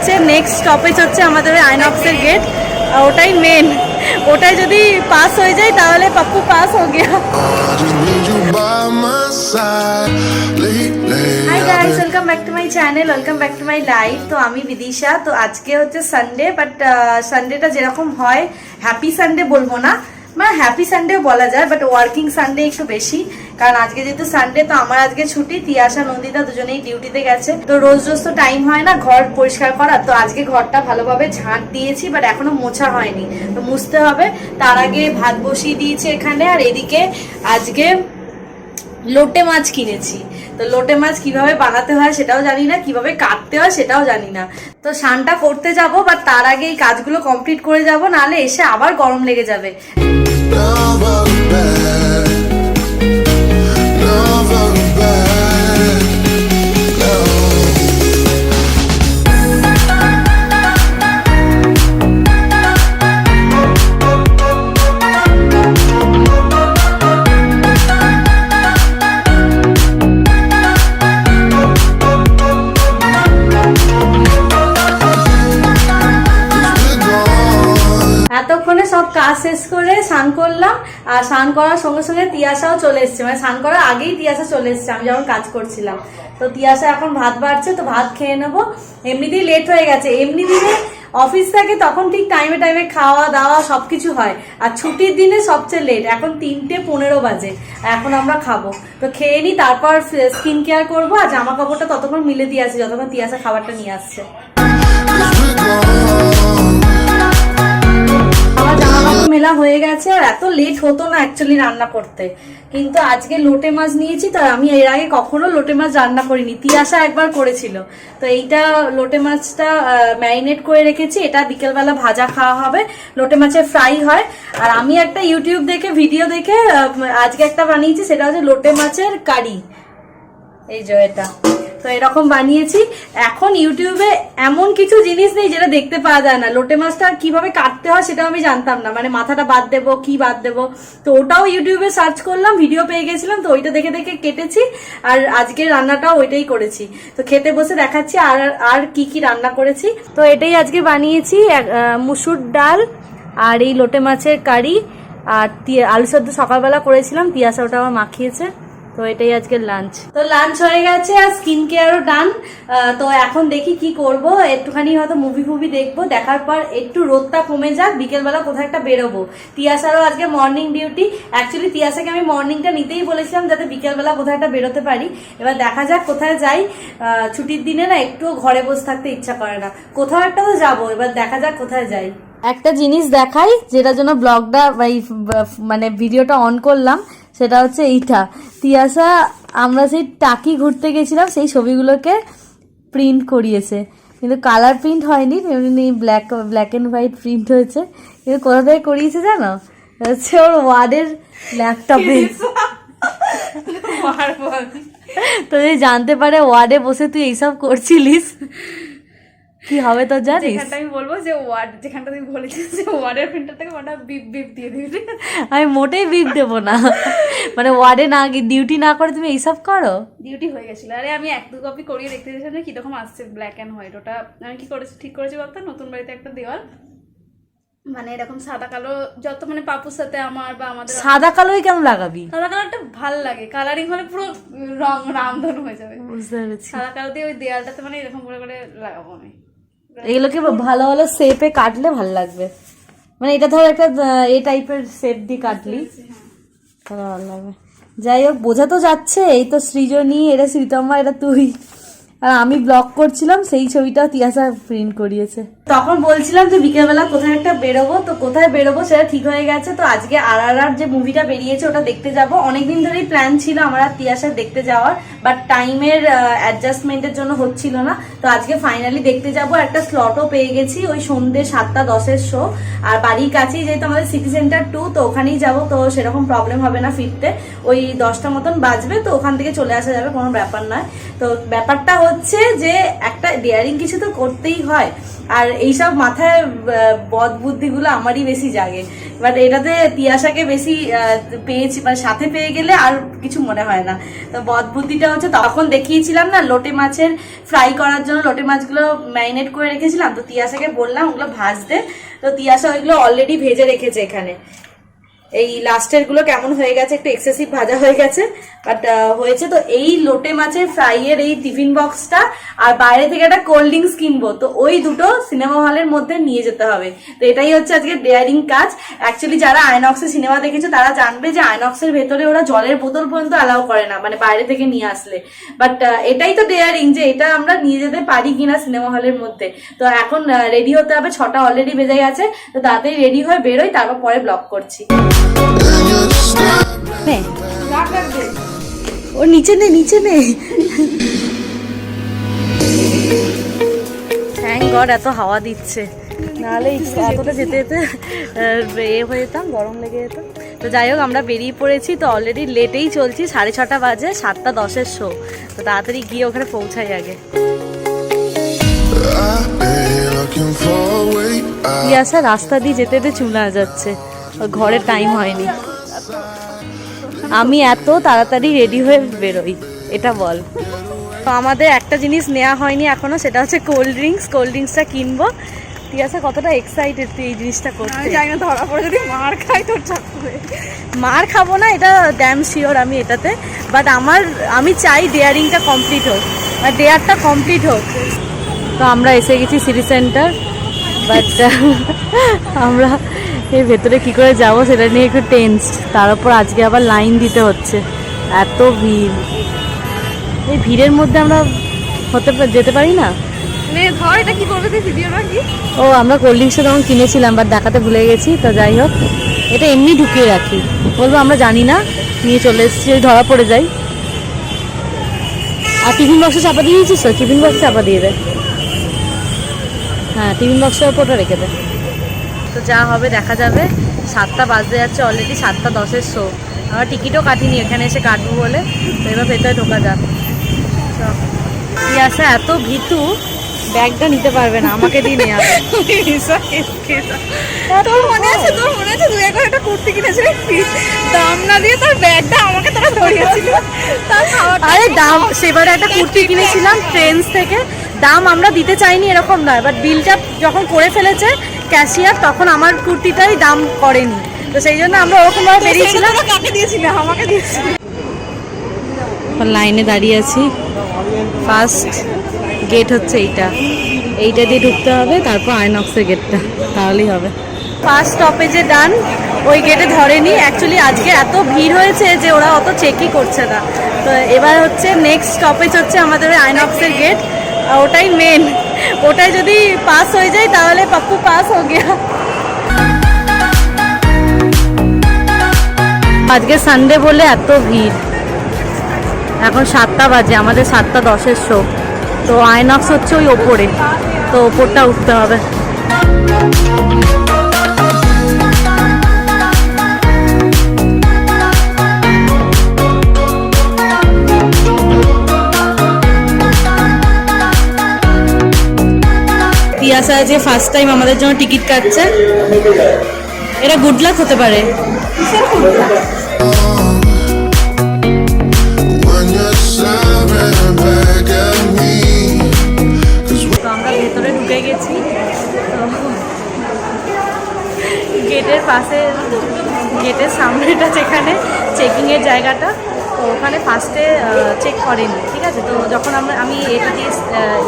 হচ্ছে next stoppage হচ্ছে আমাদের আইনক্সের গেট, ওটাই মেন। ওটাই যদি পাস হয়ে যায় তাহলে পাপ্পু পাস হয়ে গিয়া। Hi guys, welcome back to my channel, welcome back to my life. তো আমি বিদিশা। তো আজকে হচ্ছে সানডে, বাট সানডেটা যেরকম হয় হ্যাপি সানডে বলবো না, মানে হ্যাপি সানডেও বলা যায়, বাট ওয়ার্কিং সানডে একটু বেশি, কারণ আজকে যেহেতু সানডে তো আমার আজকে ছুটি। তিয়াশা নন্দিতা দুজনেই ডিউটিতে গেছে, তো রোজ রোজ তো টাইম হয় না ঘর পরিষ্কার করার। তো আজকে ঘরটা ভালোভাবে ঝাঁট দিয়েছি, বাট এখনো মোছা হয়নি, তো মুছতে হবে। তার আগে ভাত বসিয়ে দিয়েছি এখানে, আর এদিকে আজকে লোটে মাছ কিনেছি। তো লোটে মাছ কিভাবে বানাতে হয় সেটাও জানি না, কিভাবে কাটতে হয় সেটাও জানি না। তো স্নানটা করতে যাব, বাট তার আগে এই কাজগুলো কমপ্লিট করে যাব, নাহলে এসে আবার গরম লেগে যাবে। এতক্ষণে সব কাজ শেষ করে স্নান করলাম, আর স্নান করার সঙ্গে সঙ্গে তিয়াশাও চলে এসছে, মানে স্নান করার আগেই তিয়াশা চলে এসছে আমি যখন কাজ করছিলাম। তো তিয়াশা এখন ভাত বাড়ছে, তো ভাত খেয়ে নেবো। এমনিতেই লেট হয়ে গেছে, এমনি দিনে অফিস থাকে তখন ঠিক টাইমে টাইমে খাওয়া দাওয়া সবকিছু হয়, আর ছুটির দিনে সবচেয়ে লেট। এখন 3:15 বাজে, এখন আমরা খাবো। তো খেয়ে নি, তারপর স্কিন কেয়ার করবো, আর জামা কাপড়টা ততক্ষণ মিলে দিয়ে আসি যতক্ষণ তিয়াশা খাবারটা নিয়ে আসছে। আমার জামা কাপড় মেলা হয়ে গেছে, আর এত লেট হতো না অ্যাকচুয়ালি রান্না করতে, কিন্তু আজকে লোটে মাছ নিয়েছি। তো আমি এর আগে কখনো লোটে মাছ রান্না করিনি, তিয়াশা একবার করেছিল। তো এইটা লোটে মাছটা ম্যারিনেট করে রেখেছি, এটা বিকেলবেলা ভাজা খাওয়া হবে। লোটে মাছের ফ্রাই হয়। আর আমি একটা ইউটিউব দেখে ভিডিও দেখে আজকে একটা বানিয়েছি, সেটা হচ্ছে লোটে মাছের কারি। এই যে এটা, তো এরকম বানিয়েছি। এখন ইউটিউবে এমন কিছু জিনিস নেই যেটা দেখতে পাওয়া যায় না। লোটে মাছটা কিভাবে কাটতে হয় সেটাও আমি জানতাম না, মানে মাথাটা বাদ দেবো কি বাদ দেবো, তো ওটাও ইউটিউবে সার্চ করলাম, ভিডিও পেয়ে গেছিলাম, তো ওইটা দেখে দেখে কেটেছি। আর আজকে রান্নাটাও ওইটাই করেছি। তো খেতে বসে দেখাচ্ছি আর আর কি কি রান্না করেছি। তো এটাই আজকে বানিয়েছি, মুসুর ডাল আর এই লোটে মাছের কারি, আর আলু সেদ্ধ সকালবেলা করেছিলাম, তিয়াশা ওটা আমার মাখিয়েছে। তো এটাই আজকের লাঞ্চ। তো লাঞ্চ হয়ে গেছে, আর স্কিন কেয়ারও ডান। তো এখন দেখি কি করব, একটুখানি হয়তো মুভি দেখবো, দেখার পর একটু রোদটা কমে যাক, বিকেলবেলা কোথাও একটা বেরোবো। তিয়াশারও আজকে মর্নিং ডিউটি। অ্যাকচুয়ালি তিয়াশাকে আমি মর্নিংটা নিতেই বলেছিলাম যাতে বিকেলবেলা কোথাও একটা বেরোতে পারি। এবার দেখা যাক কোথায় যাই। ছুটির দিনে না একটু ঘরে বসে থাকতে ইচ্ছা করে না, কোথাও একটা তো যাবো। এবার দেখা যাক কোথায় যাই। একটা জিনিস দেখাই, যেটার জন্য ব্লগটা মানে ভিডিওটা অন করলাম, সেটা হচ্ছে এইটা। তিয়াশা আমরা সেই টাকি ঘুরতে গেছিলাম, সেই ছবিগুলোকে প্রিন্ট করিয়েছে, কিন্তু কালার প্রিন্ট হয়নি, এমনি ব্ল্যাক অ্যান্ড হোয়াইট প্রিন্ট হয়েছে। কিন্তু কোথা থেকে করিয়েছে জানো? হচ্ছে ওর ওয়ার্ডের ল্যাপটপে। তো যদি জানতে পারে ওয়ার্ডে বসে তুই এইসব করছিলিস কি হবে তো জানিস? আমি বলবো যে ওয়ার্ড, যেখানটা তুমি বলেছিস যে ওয়ার্ডের প্রিন্টার থেকে ওটা বিপ বিপ দিয়ে দিবি। আমি মোটেই বিপ দেবো না, মানে ওয়ার্ডে না ডিউটি না করে তুমি এইসব করো। ডিউটি হয়ে গেছিল, আরে আমি 1-2 কপি করিয়ে দেখতে চাইছিলাম যে কিরকম আসছে ব্ল্যাক অ্যান্ড হোয়াইট। ওটা আমি কি করেছি, ঠিক করেছি বলতে, নতুন বাড়িতে একটা দেওয়াল মানে এরকম সাদা কালো, যত মানে পাপুর সাথে আমার বা আমাদের সাদা কালোই কেমন লাগাবি? সাদা কালারটা ভাল লাগে, কালারিং হলে পুরো রং রামধনু হয়ে যাবে। বুঝতে পেরেছি। সাদা কালো দিয়ে ওই দেয়ালটাতে মানে এরকম করে করে লাগাবো আমি। এগুলোকে ভালো ভালো শেপে কাটলে ভালো লাগবে, মানে এটা ধর একটা এই টাইপের শেপ দিয়ে কাটলি তাহলে ভালো লাগবে। যাই হোক, বোঝা তো যাচ্ছে। এই তো সৃজনী, এটা শ্রীতমা, এটা তুই, আর আমি ব্লগ করছিলাম, সেই ছবিটাও তিয়াশা প্রিন্ট করিয়েছে। তখন বলছিলাম যে বিকেলবেলা কোথায় একটা বেরোবো, তো কোথায় বেরোবো সেটা ঠিক হয়ে গেছে। তো আজকে RRR যে মুভিটা বেরিয়েছে ওটা দেখতে যাব। অনেকদিন ধরেই প্ল্যান ছিল আমার আর তিয়াশার দেখতে যাওয়ার, বাট টাইমের অ্যাডজাস্টমেন্টের জন্য হচ্ছিল না। তো আজকে ফাইনালি দেখতে যাব, একটা স্লটও পেয়ে গেছি, ওই সন্ধ্যে 7:10 শো। আর বাড়ির কাছেই যেহেতু আমাদের সিটি সেন্টার 2, তো ওখানেই যাব, তো সেরকম প্রবলেম হবে না ফিরতে। ওই 10টা মতন বাজবে, তো ওখান থেকে চলে আসা যাবে, কোনো ব্যাপার নয়। তো ব্যাপারটা হচ্ছে যে একটা ডেয়ারিং কিছু তো করতেই হয়, আর এইসব মাথায় বদ বুদ্ধিগুলো আমারই বেশি জাগে। বাট এটাতে তিয়াশাকে বেশি পেয়েছি, মানে সাথে পেয়ে গেলে আর কিছু মনে হয় না। তো বদ বুদ্ধিটা হচ্ছে তখন দেখিয়েছিলাম না লোটে মাছের ফ্রাই করার জন্য লোটে মাছগুলো ম্যারিনেট করে রেখেছিলাম, তো তিয়াশাকে বললাম ওগুলো ভাজতে, তো তিয়াশা ওইগুলো অলরেডি ভেজে রেখেছে এখানে। এই লাস্টের গুলো কেমন হয়ে গেছে, একটু এক্সেসিভ ভাজা হয়ে গেছে, বাট হয়েছে। তো এই লোটে মাছের ফ্রাইয়ের এই টিফিন বক্সটা আর বাইরে থেকে একটা কোল্ড ড্রিঙ্কস কিনবো, তো ওই দুটো সিনেমা হলের মধ্যে নিয়ে যেতে হবে। তো এটাই হচ্ছে আজকে ডেয়ারিং কাজ। অ্যাকচুয়ালি যারা আইনক্সের সিনেমা দেখেছে তারা জানবে যে আইনক্সের ভেতরে ওরা জলের বোতল পর্যন্ত অ্যালাউ করে না, মানে বাইরে থেকে নিয়ে আসলে। বাট এটাই তো ডেয়ারিং যে এটা আমরা নিয়ে যেতে পারি কিনা সিনেমা হলের মধ্যে। তো এখন রেডি হতে হবে, 6টা অলরেডি বেজে গেছে, তো তাড়াতাড়ি রেডি হয়ে বেরোই, তারপর পরে ব্লগ করছি। ও নিচে নে, নিচে নে। থ্যাংক গড এত হাওয়া দিচ্ছে, নাহলে এতটা যেতে যেতে হয়ে যেতাম, গরম লেগে যেত। তো যাই হোক আমরা বেরিয়ে পড়েছি, তো অলরেডি লেটেই চলছি, 6:30 বাজে, 7:10 শো। তো তাড়াতাড়ি গিয়ে ওখানে পৌঁছাই আগে। ইয়াসা রাস্তা দিয়ে যেতে যেতে চুলা যাচ্ছে, ঘরের টাইম হয়নি। আমি এত তাড়াতাড়ি রেডি হয়ে বেরোই, এটা বল। তো আমাদের একটা জিনিস নেওয়া হয়নি এখনো, সেটা হচ্ছে কোল্ড ড্রিঙ্কস। কোল্ড ড্রিঙ্কসটা কিনবো। ঠিক আছে, কতটা এক্সাইটেড তুই এই জিনিসটা করতে? জানি না, ধরা পড়ে যদি মার খাই তোর চাকরি। মার খাবো না, এটা ড্যাম শিওর আমি এটাতে। বাট আমি চাই ডেয়ারিংটা কমপ্লিট হোক, আর ডেয়ারটা কমপ্লিট হোক। তো আমরা এসে গেছি সিটি সেন্টার, বাট আমরা এর ভেতরে কি করে যাব সেটা নিয়ে একটু টেনসড। তার উপর আজকে আবার লাইন দিতে হচ্ছে, এত ভিড়। এই ভিড়ের মধ্যে আমরা যেতে পারি না। ধর এটা কি করবে ভিডিওটা কি? ও আমরা কোল্ড ড্রিঙ্কসটা তখন কিনেছিলাম, বাট দেখাতে ভুলে গেছি। তো যাই হোক, এটা এমনি ঢুকিয়ে রাখি, বলবো আমরা জানি না, নিয়ে চলে এসেছি, ধরা পড়ে যাই। আর টিফিন বক্সে চাপা দিয়ে দিয়েছিস তো? টিফিন বক্সে চাপা দিয়ে দে। হ্যাঁ, টিফিন বক্সের ওপরটা রেখে দে। তো যা হবে দেখা যাবে। 7টা বাজতে যাচ্ছে অলরেডি, 7:10 শো। আমরা টিকিটও কাটিনি, এখানে এসে কাটবো বলে। তো এবার ভেতরে ঢোকা যাক। ইয়াসা এত ভীতু, ব্যাগটা নিতে পারবে না, আমাকে দিয়ে নেওয়া। তোর মনে আছে তুই একবার একটা কুর্তি কিনেছিলি, দাম না দিয়ে তোর ব্যাগটা আমাকে তোরা ধরিয়েছিল। আরে দাম, সেবারে একটা কুর্তি কিনেছিলাম ট্রেন্ডস থেকে, দাম আমরা দিতে চাইনি এরকম নয়, বাট বিলটা যখন করে ফেলেছে ক্যাশিয়ার, তখন আমার কুর্তিটাই দাম করেনি, তো সেই জন্য আমরা ওরকম ভাবে বেরিয়েছিলাম। কাকে দিয়েছিলে? আমাকে দিয়েছিলে। লাইনে দাঁড়িয়ে আছি, ফার্স্ট গেট হচ্ছে এইটা দিয়ে ঢুকতে হবে, তারপর আইনক্সের গেটটা, তাহলেই হবে। ফার্স্ট স্টপেজে ডান, ওই গেটে ধরেনি। অ্যাকচুয়ালি আজকে এত ভিড় হয়েছে যে ওরা অত চেকই করছে না। তো এবার হচ্ছে নেক্সট স্টপেজ হচ্ছে আমাদের ওই আইনক্সের গেট, ওটাই মেন। ওটাই যদি পাস হয়ে যায় তাহলে পাপ্পু পাস হয়ে গিয়া। আজকে সানডে বলে এত ভিড়। এখন 7টা বাজে, আমাদের 7:10 শো। তো আইনক্স হচ্ছে ওই ওপরে, তো ওপরটা উঠতে হবে। তিয়াসা যে ফার্স্ট টাইম আমাদের জন্য টিকিট কাটছে, এটা গুড লাক হতে পারে। তো আমরা ভেতরে ঢুকে গেছি, গেটের পাশে, গেটের সামনেটা যেখানে চেকিংয়ের জায়গাটা, তো ওখানে ফার্স্টে চেক করেনি, ঠিক আছে। তো যখন আমি এটা দিয়ে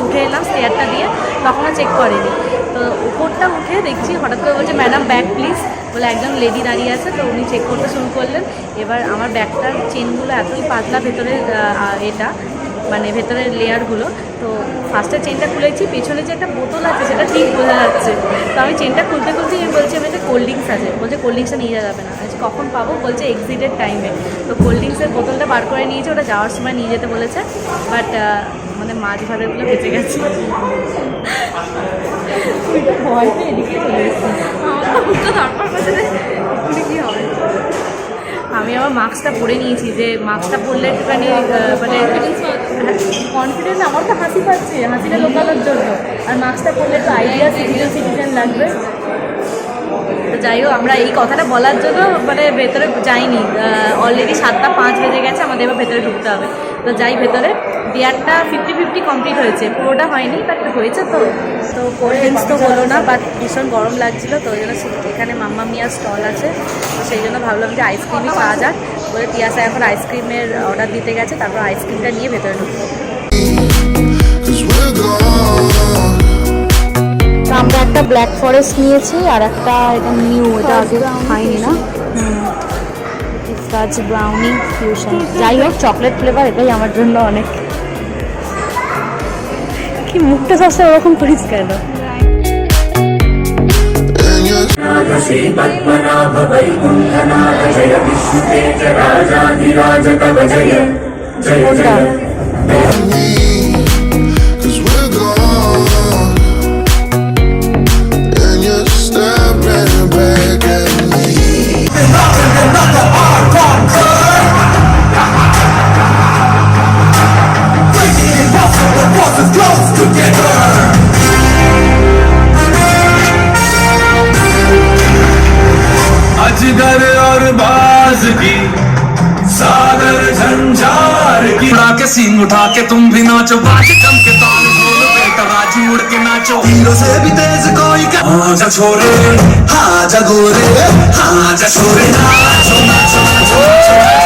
উঠে এলাম স্টেয়ারটা দিয়ে, তখনও চেক করেনি। তো উপরটা উঠে দেখছি হঠাৎ করে বলছে ম্যাডাম ব্যাগ প্লিজ, বলে একজন লেডি দাঁড়িয়ে আছে। তো উনি চেক করতে শুরু করলেন। এবার আমার ব্যাগটার চেনগুলো এতই পাতলা ভেতরের, এটা মানে ভেতরের লেয়ারগুলো, তো ফার্স্টে চেনটা খুলেছি, পেছনে যে একটা বোতল আছে সেটা ঠিক বোঝা যাচ্ছে। তো আমি চেনটা খুলতে খুলতে আমি বলছি আমি যে কোল্ড ড্রিঙ্কস আছে, বলছে কোল্ড ড্রিঙ্কসটা নিয়ে যাওয়া যাবে না। আজ কখন পাবো? বলছে এক্সিটের টাইমে। তো কোল্ড ড্রিঙ্কসের বোতলটা বার করে নিয়েছে, ওটা যাওয়ার সময় নিয়ে যেতে বলেছে, বাট মানে মাছ ভাড়াগুলো বেঁচে গেছে। ভয়তে এদিকে চলে এসেছি। কি হবে? আমি আবার মাস্কটা পরে নিয়েছি, যে মাস্কটা পরলে একটুখানি মানে কনফিডেন্স আমার তো হাসি পাচ্ছে, হাসিটা লোকানোর জন্য, আর মাস্কটা পরলে তো আইডিয়া সিটিজেন লাগবে। তো যাই হোক, আমরা এই কথাটা বলার জন্য মানে ভেতরে যাইনি, অলরেডি 7:05 বেজে গেছে, আমাদের এবার ভেতরে ঢুকতে হবে। তো যাই ভেতরে, বিয়ারটা 50-50 কমপ্লিট হয়েছে, পুরোটা হয়নি, বাট হয়েছে। তো কোল্ড ড্রিঙ্কস তো হলো না, বাট ভীষণ গরম লাগছিলো, তো ওই জন্য এখানে মাম্মা মিয়া স্টল আছে, তো সেই জন্য ভাবলাম যে আইসক্রিমই খাওয়া যাক। বলে টিয়াসা এখন আইসক্রিমের অর্ডার দিতে গেছে, তারপর আইসক্রিমটা নিয়ে ভেতরে ঢুকবো। আমরা একটা ব্ল্যাক ফরেস্ট নিয়েছি, আর একটা এটা নিউ, এটা আগে খাইনি না, ফাজ ব্রাউনি ফিউশন। যাই হোক, চকলেট ফ্লেভার, এটাই আমার জন্য অনেক। কি মুখটা সবসময় ওরকম করিস কেন? अजगर और बाज की सागर झंझार की उड़ा के सींग उठा के तुम भी नाचो, बाज कम के ताल ढोल पे तराजू उड़ के नाचो, हीरो से भी तेज कोई हाँ जा छोरे, हाँ जा गोरे, हाँ जा छोरे, नाचो नाचो नाचो नाचो।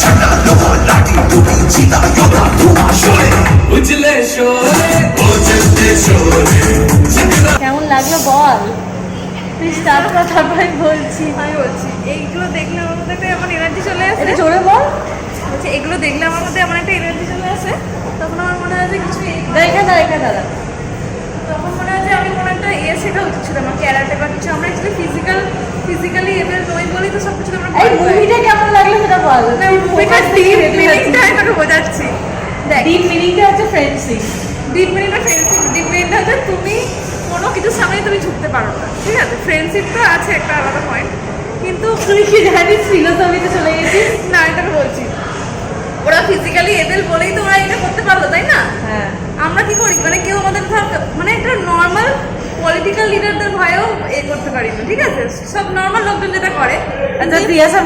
झंडा लोहा लाठी टूटी जीता योद्धा धुआं शोले, उजले शोले उजले शोले। কেমন লাগলো বল, তুই স্টার্ট কর, তারপরে বলছি। আমি বলছি এইগুলো দেখলে আমার মধ্যে একটা এমন এনার্জি চলে আসে, এটা জোরে বল। বলছি এগুলো দেখলে আমার মধ্যে এমন একটা এনার্জি চলে আসে, তখন আমার মনে হয় যে কিছু দেখা দাদা, তখন মনে হয় যে আমি কোনো একটা শেখা উচিত ছিল আমার, ক্যারাটে বা কিছু। আমরা অ্যাকচুয়ালি ফিজিক্যালি এবার নই বলেই তো সব কিছু আমরা এই মুভিটা কেমন লাগলো সেটা বল। না, মুভিটা ডিপ মিনিংটা আমি তোকে বোঝাচ্ছি। দেখ, ডিপ মিনিংটা হচ্ছে ফ্রেন্ডশিপ, ডিপ মিনিংটা ফ্রেন্ডশিপ, ডিপ মিনিংটা হচ্ছে তুমি কোনো কিছুর সামনে তুমি ঝুঁকতে পারো না, ঠিক আছে? ফ্রেন্ডশিপ তো আছে একটা আলাদা পয়েন্ট, কিন্তু তুই কি জানিস ফিলোসফিতে চলে গেছিস? না, এটা আমি বলছি, ওরা ফিজিক্যালি এদের বলেই তো ওরা এটা করতে পারলো, তাই না? হ্যাঁ, আমরা কি করি, মানে কেউ আমাদের ধর মানে একটা নর্মাল পলিটিক্যাল লিডারদের ভয়েও এ করতে পারি না, ঠিক আছে? সব নর্মাল লোকজন যেটা করে। আচ্ছা, তিয়াসার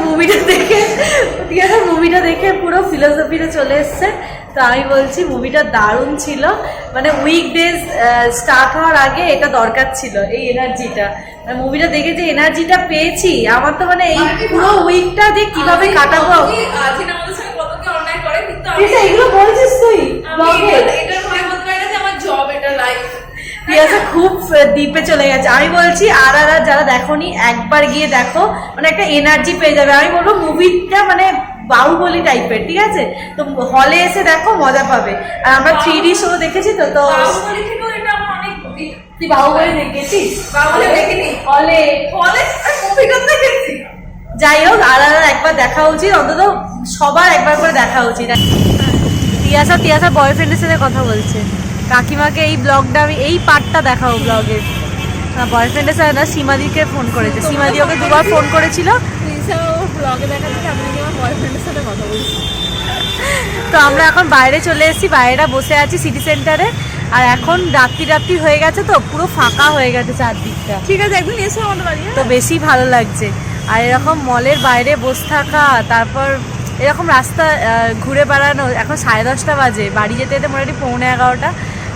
মুভিটা দেখে পুরো ফিলোসফিতে চলে এসছে। তো আমি বলছি মুভিটা দারুণ ছিল, মানে উইকডেজ স্টার্ট হওয়ার আগে এটা দরকার ছিল, এই এনার্জিটা। মুভিটা দেখে যে এনার্জিটা পেয়েছি, আমার তো মানে এই পুরো উইকটা যে কিভাবে কাটাবো। আজকে আমাদের সঙ্গে কত কি অন্যায় করে, কিন্তু এগুলো বলছিস তুই ব্লগে? এটার ভয় বলতে পারি না যে আমার জব, এটা লাইফ। তিয়াসা খুব ডিপে চলে গেছে। আমি বলছি আর যারা দেখোনি একবার গিয়ে দেখো, মানে একটা এনার্জি পেয়ে যাবে। আমি বলবো মুভিটা মানে বাহুবলী টাইপের, ঠিক আছে? তো হলে এসে দেখো, মজা পাবে। আর আমরা 3D শো দেখেছি, তো বাহুবলী থেকেও এটা আমার অনেক। তুই বাহুবলী দেখেছিস? বাহুবলী দেখিনি, হলে মুভিটা দেখেছি। যাই হোক, আর একবার দেখা উচিত, অন্তত সবার একবার করে দেখা উচিত। তিয়াসা বয়ফ্রেন্ডের সাথে কথা বলছে। কাকিমাকে এই ব্লগটা, আমি এই পার্টটা দেখাবো ব্লগের। বয়ফ্রেন্ডের সাথে না, সীমাদিকে ফোন করেছে। সীমাদি ওকে 2বার ফোন করেছিল। ব্লগে দেখা যাচ্ছে আমি আমার বয়ফ্রেন্ডের সাথে কথা বলছি। তো আমরা এখন বাইরে চলে এসেছি, বাইরেটা বসে আছি সিটি সেন্টারে। আর এখন রাত্রি হয়ে গেছে, তো পুরো ফাঁকা হয়ে গেছে চারদিকটা। ঠিক আছে, একদিন এসো আমাদের বাড়ি। তো বেশি ভালো লাগছে। আর এরকম মলের বাইরে বসে থাকা, তারপর এরকম রাস্তা ঘুরে বেড়ানো। এখন 10:30 বাজে, বাড়ি যেতে যেতে মোটামুটি 11:45।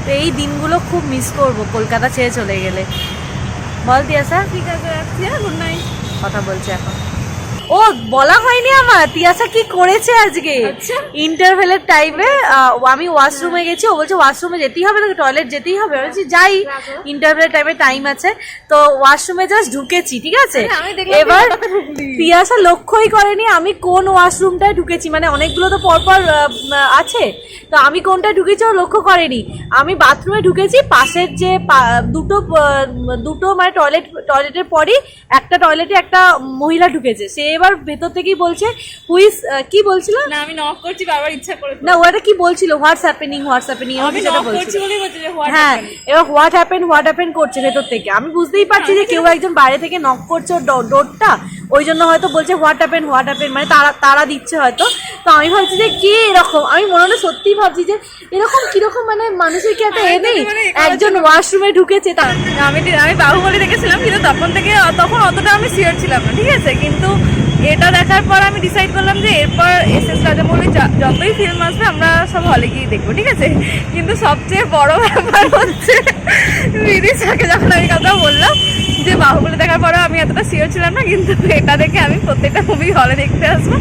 তো এই দিনগুলো খুব মিস করবো কলকাতা ছেড়ে চলে গেলে। বল তিয়াসা। ঠিক আছে, রাখছি, গুড নাইট। কথা বলছে এখন। ও বলা হয়নি আমার, তিয়াসা কি করেছে আজকে ইন্টারভেলের টাইমে। আমি ওয়াশরুমে গেছি, ও বলছে ওয়াশরুমে যেতেই হবে, তোকে টয়লেট যেতেই হবে। বলছি যাই, ইন্টারভেলের টাইমে টাইম আছে। তো ওয়াশরুমে জাস্ট ঢুকেছি, ঠিক আছে? এবার তিয়াসা লক্ষ্যই করেনি আমি কোন ওয়াশরুমটায় ঢুকেছি, মানে অনেকগুলো তো পরপর আছে, তো আমি কোনটায় ঢুকেছি ও লক্ষ্য করেনি। আমি বাথরুমে ঢুকেছি, পাশের যে দুটো মানে টয়লেটের পরই একটা টয়লেটে একটা মহিলা ঢুকেছে। সে এবার ভেতর থেকেই বলছে হুইস কি বলছিল না আমি নক করছি বারবার ইচ্ছা করে না ওটা কি বলছিল হোয়াটস হ্যাপেনিং আমি সেটা নক করছি বলছিল বলেই বলছে যে হোয়াট হ্যাঁ এবার হোয়াট হ্যাপেন করছে ভেতর থেকে আমি বুঝতেই পারছি যে কেউ একজন বাইরে থেকে নক করছে ডোরটা ওই জন্য হয়তো বলছে হোয়াট হ্যাপেন মানে তারা দিচ্ছে হয়তো তো আমি ভাবছি যে কে এরকম আমি মনে মনে সত্যিই ভাবছি যে এরকম কিরকম মানে মানুষের কি একটা এ নেই একজন ওয়াশরুমে ঢুকেছে তা আমি বাহুবলী দেখেছিলাম কিন্তু তখন অতটা আমি শিওর ছিলাম না ঠিক আছে কিন্তু এটা দেখার পর আমি ডিসাইড করলাম যে এরপর এস রাজামৌলি যতই ফিল্ম আসবে আমরা সব হলে গিয়ে দেখবো ঠিক আছে কিন্তু সবচেয়ে বড় ব্যাপার হচ্ছে রিদিশাকে যখন আমি কথা বললাম যে বাহুবলী দেখার পরেও আমি এতটা শিওর ছিলাম না কিন্তু এটা দেখে আমি প্রত্যেকটা মুভি হলে দেখতে আসবো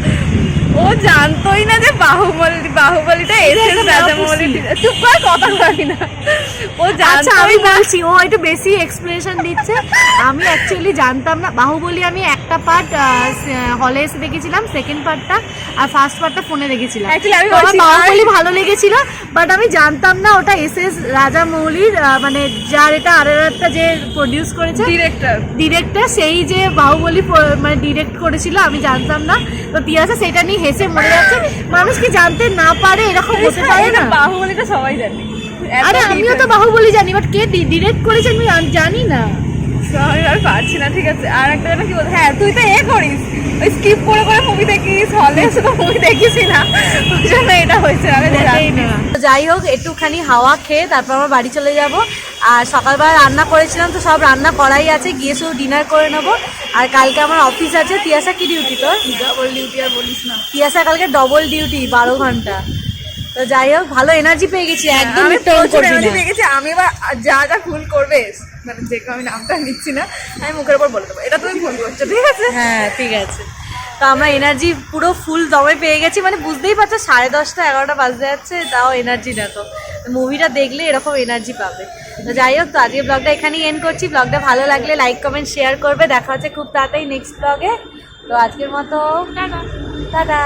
ও জানতোই না যে বাহুবলীটা এস রাজামৌলি চুপ করে কথা বলি না ও আচ্ছা আমি বলছি ও একটু বেশি এক্সপ্লেনেশন দিচ্ছে আমি অ্যাকচুয়ালি জানতাম না বাহুবলী আমি একটা পার্ট হলে এসে দেখেছিলাম সেকেন্ড পার্টটা আর ফার্স্ট পার্টটা ফোনে দেখেছিলাম Actually আমি তো আমার বলছি, বাহুবলী ভালো লেগেছিল বাট আমি জানতাম না ওটা এস রাজামৌলির মানে যার এটা আরেকটা যে প্রডিউস করেছে ডিরেক্টর সেই যে বাহুবলী মানে ডিরেক্ট করেছিল আমি জানতাম না তো তিয়াসা সেটা নিয়ে হেসে মরে যাচ্ছে মানুষ কি জানতে না পারে এরকম হতে পারে না বাহুবলীটা সবাই জানে আরে আমিও তো বাহুবলী জানি বাট কে ডিরেক্ট করেছে আমি জানি না আমি আর পারছি না ঠিক আছে আর একটা কথা কি বলতে হ্যাঁ তুই তো করিস ওই স্কিপ করে মুভি দেখিস হলে এসে তো মুভি দেখিসই না ওই জন্য এটা হয়েছে আগে যাই হোক একটুখানি হাওয়া খেয়ে তারপর আমরা বাড়ি চলে যাব আর সকালবেলা রান্না করেছিলাম তো সব রান্না করাই আছে গিয়ে শুধু ডিনার করে নেবো আর কালকে আমার অফিস আছে তিয়াসা কি ডিউটি তোর ডবল ডিউটি আর বলিস না তিয়াসা কালকে ডবল ডিউটি 12 ঘন্টা তো যাই হোক ভালো এনার্জি পেয়ে গেছি একদম আমি টেন প্রচুর করবি এনার্জি না পেয়ে গেছি আমি এবার যা ভুল করবে মানে যে আমি নামটা নিচ্ছি না আমি মুখের উপর বলে দেবো এটা তুমি ভুল করছো ঠিক আছে হ্যাঁ ঠিক আছে তো আমরা এনার্জি পুরো ফুল দমে পেয়ে গেছি মানে বুঝতেই পারছো 10:30 11টা বাজতে যাচ্ছে তাও এনার্জি দেখো মুভিটা দেখলে এরকম এনার্জি পাবে তো যাই হোক তো আজকে ব্লগটা এখানেই এন্ড করছি ব্লগটা ভালো লাগলে লাইক কমেন্ট শেয়ার করবে দেখা হচ্ছে খুব তাড়াতাড়ি নেক্সট ব্লগে তো আজকের মতো টাটা